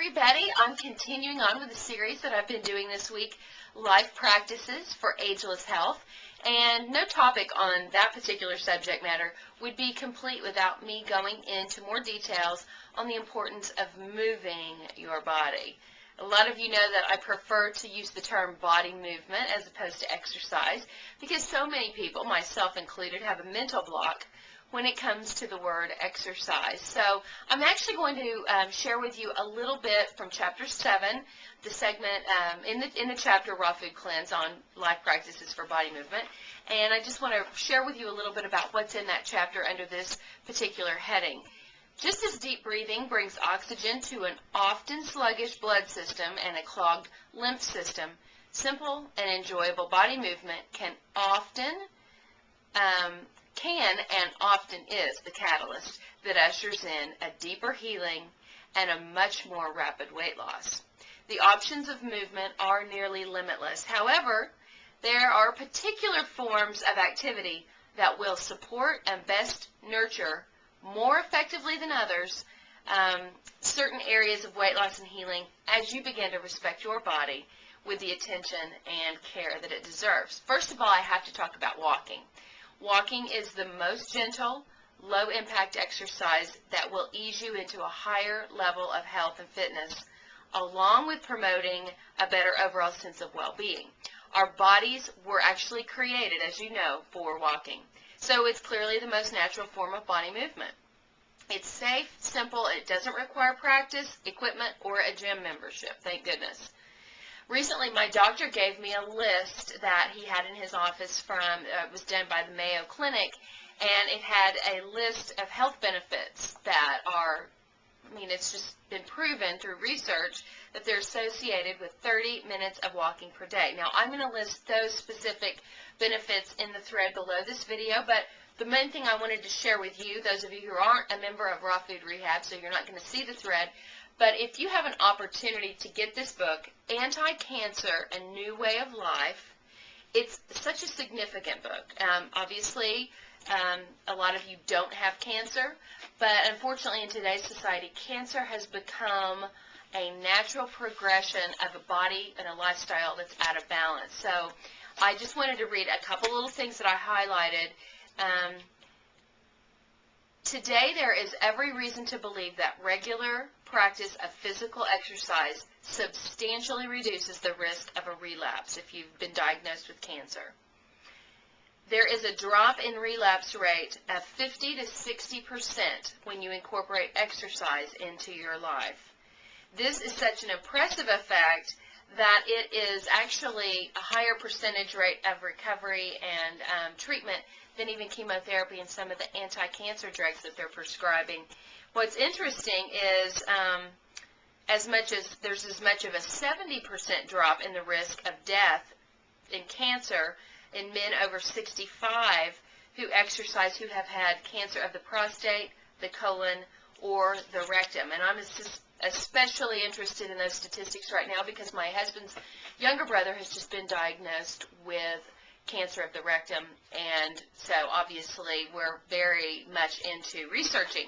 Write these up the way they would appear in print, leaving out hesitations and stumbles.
everybody. I'm continuing on with the series that I've been doing this week, Life Practices for Ageless Health. And no topic on that particular subject matter would be complete without me going into more details on the importance of moving your body. A lot of you know that I prefer to use the term body movement as opposed to exercise because so many people, myself included, have a mental block when it comes to the word exercise. So I'm actually going to share with you a little bit from Chapter 7, the segment in the chapter Raw Food Cleanse on life practices for body movement. And I just want to share with you a little bit about what's in that chapter under this particular heading. Just as deep breathing brings oxygen to an often sluggish blood system and a clogged lymph system, simple and enjoyable body movement can and often is the catalyst that ushers in a deeper healing and a much more rapid weight loss. The options of movement are nearly limitless. However, there are particular forms of activity that will support and best nurture more effectively than others certain areas of weight loss and healing as you begin to respect your body with the attention and care that it deserves. First of all, I have to talk about walking. Walking is the most gentle, low-impact exercise that will ease you into a higher level of health and fitness, along with promoting a better overall sense of well-being. Our bodies were actually created, as you know, for walking. So it's clearly the most natural form of body movement. It's safe, simple, it doesn't require practice, equipment, or a gym membership, thank goodness. Recently, my doctor gave me a list that he had in his office it was done by the Mayo Clinic, and it had a list of health benefits that are, it's just been proven through research that they're associated with 30 minutes of walking per day. Now, I'm going to list those specific benefits in the thread below this video, but the main thing I wanted to share with you, those of you who aren't a member of Raw Food Rehab, so you're not going to see the thread, but if you have an opportunity to get this book, Anti-Cancer, A New Way of Life, it's such a significant book. Obviously, a lot of you don't have cancer, but unfortunately in today's society, cancer has become a natural progression of a body and a lifestyle that's out of balance. So I just wanted to read a couple little things that I highlighted. Today there is every reason to believe that regular practice of physical exercise substantially reduces the risk of a relapse if you've been diagnosed with cancer. There is a drop in relapse rate of 50 to 60% when you incorporate exercise into your life. This is such an impressive effect that it is actually a higher percentage rate of recovery and treatment than even chemotherapy and some of the anti-cancer drugs that they're prescribing. What's interesting is there's as much of a 70% drop in the risk of death in cancer in men over 65 who exercise who have had cancer of the prostate, the colon, or the rectum. And I'm especially interested in those statistics right now because my husband's younger brother has just been diagnosed with cancer of the rectum, and so obviously we're very much into researching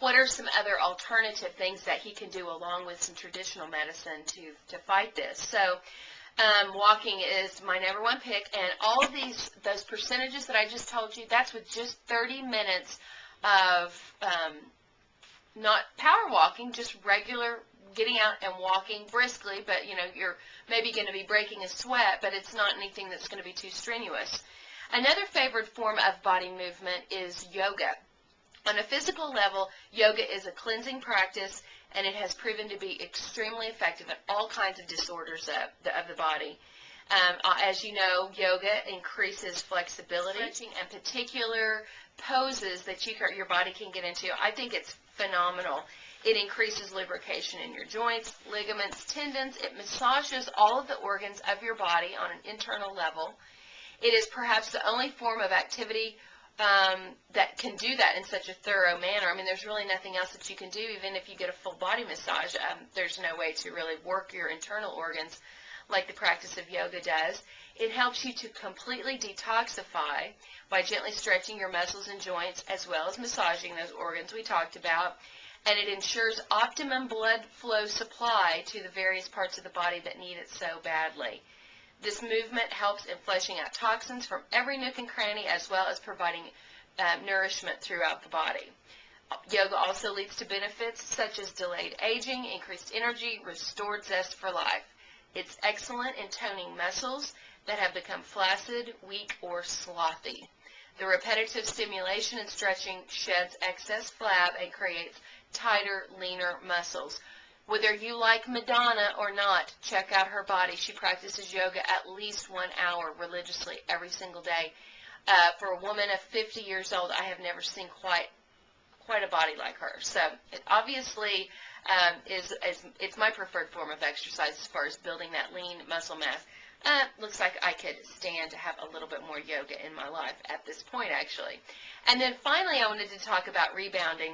what are some other alternative things that he can do along with some traditional medicine to fight this. So walking is my #1 pick, and all of those percentages that I just told you, that's with just 30 minutes of not power walking, just regular getting out and walking briskly, but you're maybe going to be breaking a sweat, but it's not anything that's going to be too strenuous. Another favored form of body movement is yoga. On a physical level, yoga is a cleansing practice, and it has proven to be extremely effective in all kinds of disorders of the body. As you know, yoga increases flexibility and particular poses that your body can get into. I think it's phenomenal. It increases lubrication in your joints, ligaments, tendons. It massages all of the organs of your body on an internal level. It is perhaps the only form of activity that can do that in such a thorough manner. There's really nothing else that you can do. Even if you get a full body massage, there's no way to really work your internal organs like the practice of yoga does. It helps you to completely detoxify by gently stretching your muscles and joints as well as massaging those organs we talked about. and it ensures optimum blood flow supply to the various parts of the body that need it so badly. This movement helps in flushing out toxins from every nook and cranny, as well as providing nourishment throughout the body. Yoga also leads to benefits such as delayed aging, increased energy, restored zest for life. It's excellent in toning muscles that have become flaccid, weak, or slothy. The repetitive stimulation and stretching sheds excess flab and creates tighter, leaner muscles. Whether you like Madonna or not, check out her body. She practices yoga at least 1 hour religiously every single day. For a woman of 50 years old, I have never seen quite a body like her. So it obviously it's my preferred form of exercise as far as building that lean muscle mass. Looks like I could stand to have a little bit more yoga in my life at this point, actually. And then finally, I wanted to talk about rebounding.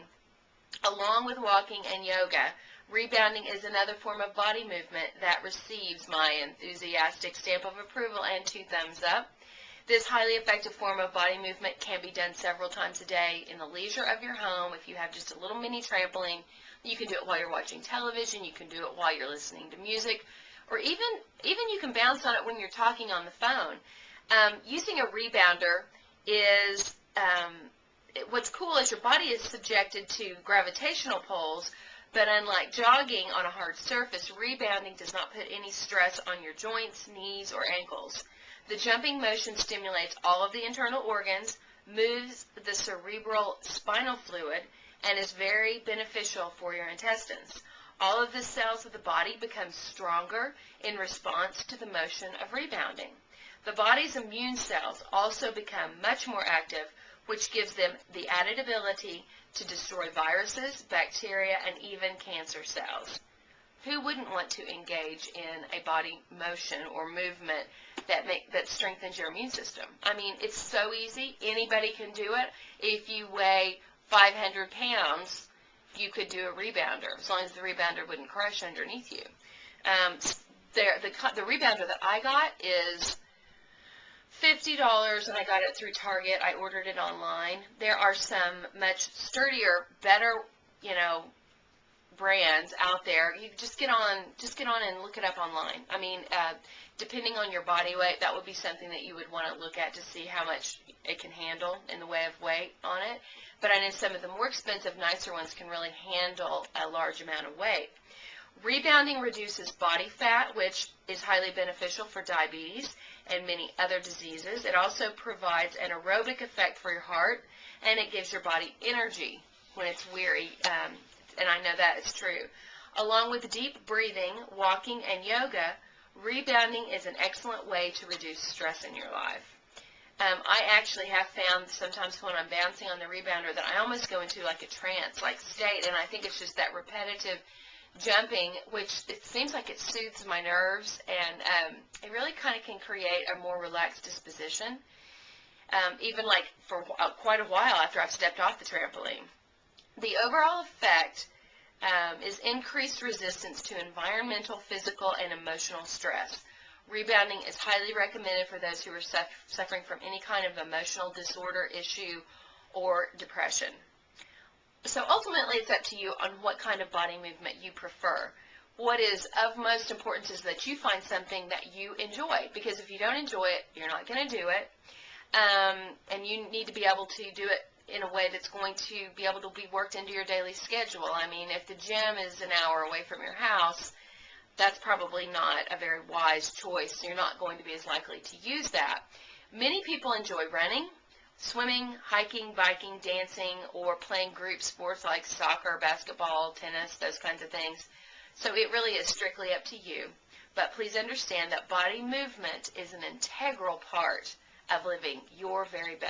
Along with walking and yoga, rebounding is another form of body movement that receives my enthusiastic stamp of approval and 2 thumbs up. This highly effective form of body movement can be done several times a day in the leisure of your home. If you have just a little mini trampoline, you can do it while you're watching television, you can do it while you're listening to music, or even you can bounce on it when you're talking on the phone. Using a rebounder is, what's cool is your body is subjected to gravitational pulls, but unlike jogging on a hard surface, rebounding does not put any stress on your joints, knees, or ankles. The jumping motion stimulates all of the internal organs, moves the cerebral spinal fluid, and is very beneficial for your intestines. All of the cells of the body become stronger in response to the motion of rebounding. The body's immune cells also become much more active, which gives them the added ability to destroy viruses, bacteria, and even cancer cells. Who wouldn't want to engage in a body motion or movement that strengthens your immune system? I mean, it's so easy. Anybody can do it. If you weigh 500 pounds, you could do a rebounder, as long as the rebounder wouldn't crush underneath you. The rebounder that I got is $50, and I got it through Target. I ordered it online. There are some much sturdier, better, brands out there. You just get on and look it up online. I mean, depending on your body weight, that would be something that you would want to look at to see how much it can handle in the way of weight on it. But I know some of the more expensive, nicer ones can really handle a large amount of weight. Rebounding reduces body fat, which is highly beneficial for diabetes and many other diseases. It also provides an aerobic effect for your heart, and it gives your body energy when it's weary, and I know that is true. Along with deep breathing, walking, and yoga, rebounding is an excellent way to reduce stress in your life. I actually have found sometimes when I'm bouncing on the rebounder that I almost go into like a trance-like state, and I think it's just that repetitive jumping, which it seems like it soothes my nerves, and it really kind of can create a more relaxed disposition, even like for quite a while after I've stepped off the trampoline. The overall effect is increased resistance to environmental, physical, and emotional stress. Rebounding is highly recommended for those who are suffering from any kind of emotional disorder, issue, or depression. So ultimately, it's up to you on what kind of body movement you prefer. What is of most importance is that you find something that you enjoy, because if you don't enjoy it, you're not going to do it, and you need to be able to do it in a way that's going to be able to be worked into your daily schedule. I mean, if the gym is an hour away from your house, that's probably not a very wise choice. You're not going to be as likely to use that. Many people enjoy running, swimming, hiking, biking, dancing, or playing group sports like soccer, basketball, tennis, those kinds of things. So it really is strictly up to you. But please understand that body movement is an integral part of living your very best.